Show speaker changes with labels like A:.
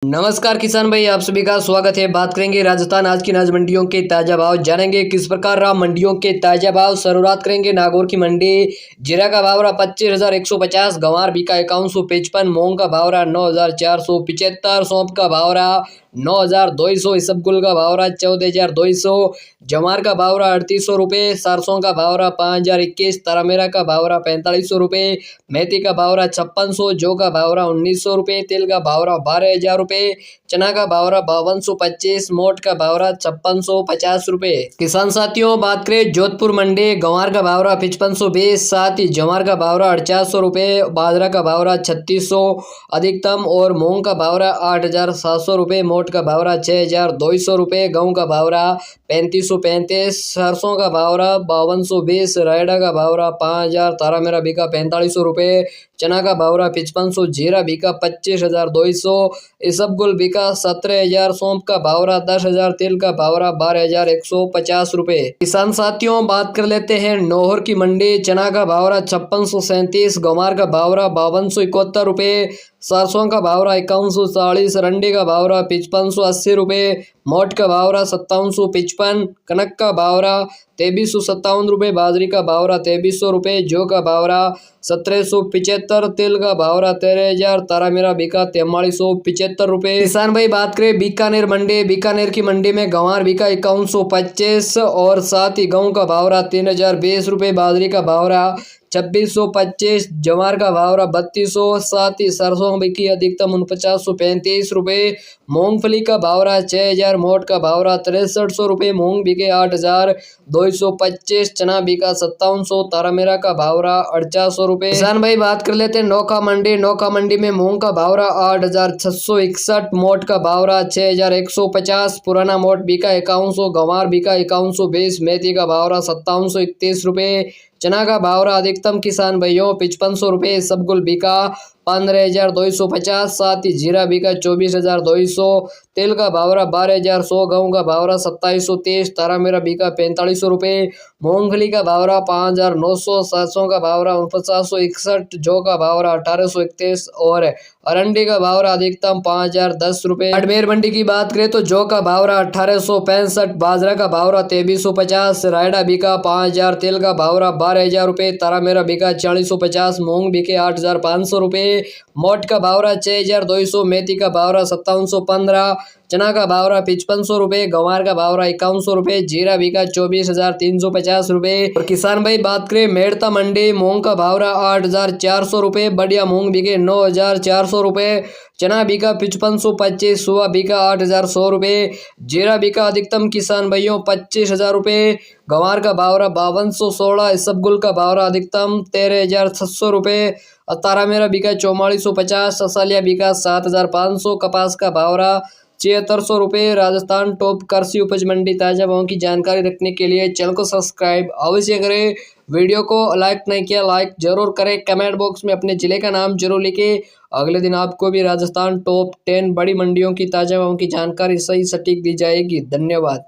A: नमस्कार किसान भाई, आप सभी का स्वागत है। बात करेंगे राजस्थान आज की अनाज मंडियों के ताजा भाव, जानेंगे किस प्रकार रहा मंडियों के ताजा भाव। शुरुआत करेंगे नागौर की मंडी। जीरा का भाव रहा 25,150, गंवार बिका 5155, मूंग का भाव रहा 9,475, सौंफ का भाव रहा 9,200, इसबगुल का भाव रहा 14,200, जवार का भाव रहा 3,800 रुपये, सरसों का भाव रहा 5,021, तारामीरा का भाव रहा 4,500 रुपये, मेथी का भाव रहा 5600, जौ का भाव रहा 1,900 रुपये, तेल का भाव रहा 12,000 रुपये, चना का भाव रहा 5225, मोट का भाव रहा 5650 रुपये। किसान साथियों, बात करें जोधपुर मंडी। गंवार का भाव रहा 5520, साथ ही जवार का भाव रहा 450 रुपये, बाजरा का भाव रहा 3600 अधिकतम, और मूंग का भाव रहा 8,700 रुपये, मोट का भाव रहा 6,200 रुपये, गेहूं का भाव रहा 3,535, सरसों का भाव रहा 5220, रायडा का भाव रहा 5,000, तारामीरा बिका 4,500 रुपये, चना का भाव रहा 5500, जीरा बिका 25,200, इसबगुल बिका 17,000, सौंफ का भाव रहा 10,000, तेल का भाव रहा 12,150 रुपये। किसान साथियों, बात कर लेते हैं नौहर की मंडी। चना का भाव रहा 5637, गंवार का भाव रहा 5271 रुपये, सरसों का भाव रहा 5140, रंडी का भाव रहा 5580 रुपये, मोट का भाव रहा 5755, कनक का भाव रहा 2357 रुपये, बाजरी का भाव रहा 2300 रुपये, जौ का भाव रहा 1775, तेल का भाव रहा 13,000, तारामीरा बिका 4375 रुपये। किसान भाई, बात करें बीकानेर मंडी। बीकानेर की मंडी में गंवार बिका 5125, और साथ ही गेहूं का भाव रहा 3,020 रुपये, बाजरी का भाव रहा 2625, जवार का भाव रहा 3200, साथ ही सरसों बिकी अधिकतम 4935 रुपये, मूंगफली का भाव रहा 6,000, मोट का भाव रहा 6300 रुपये, मूंग बिके 8,225, चना बिका 5700, तारामीरा का भाव रहा 8,400 रुपये। किसान भाई, बात कर लेते हैं नौका मंडी। नौका मंडी में मूंग का भाव रहा 8,661, मोट का भाव रहा 6,150, पुराना मोट बिका 5100, गंवार बिका 5120, मेथी का भाव रहा 5731 रुपये, चना का भाव रहा अधिकतम किसान भाइयों 5500 रुपये, इसबगुल बिका 15,250, साथ ही जीरा बिका 24,200, तेल का भाव रहा 12,100, गेहूं का भाव रहा 2723, तारामीरा बिका 4500 रुपये, मूंगफली का भाव रहा 5,900, सरसों का भाव रहा 4961, जौ का भाव रहा 1831, और अरंडी का भाव रहा अधिकतम 5,010 रुपये। अजमेर मंडी की बात करें तो जौ का भाव रहा 1865, बाजरा का भाव रहा 2350, रायडा बिका 5,000, तेल का भाव रहा 12,000 रुपये, तारामीरा बिका 4,450, मूंग बिके 8,500 रुपये, मोट का भाव रहा 6,200, मेथी का भाव रहा 5,715, चना का भाव रहा 5,500 रुपये, गंवार का भाव रहा 5,100 रुपये, जीरा बिका 24,350 रुपये। और किसान भाई, बात करें मेड़ता मंडी। मूंग का भाव रहा 8,400 रुपये, बढ़िया मूंग बिके 9,400 रुपये, चना बिका 5525, सुहा बिका 8,100 रुपये, जीरा बिका अधिकतम किसान भाइयों 25,000 रुपये, गंवार का भाव रहा 5,216, इसबगुल का भाव रहा अधिकतम 13,600 रुपये, तारामीरा बिका 4450, ससालिया बिका 7,500, कपास का भाव रहा 7,600 रुपये। राजस्थान टॉप कृषि उपज मंडी ताजा भावों की जानकारी रखने के लिए चैनल को सब्सक्राइब अवश्य करें। वीडियो को लाइक नहीं किया, लाइक जरूर करें। कमेंट बॉक्स में अपने जिले का नाम जरूर लिखें। अगले दिन आपको भी राजस्थान टॉप 10 बड़ी मंडियों की ताजा भावों की जानकारी सही सटीक दी जाएगी। धन्यवाद।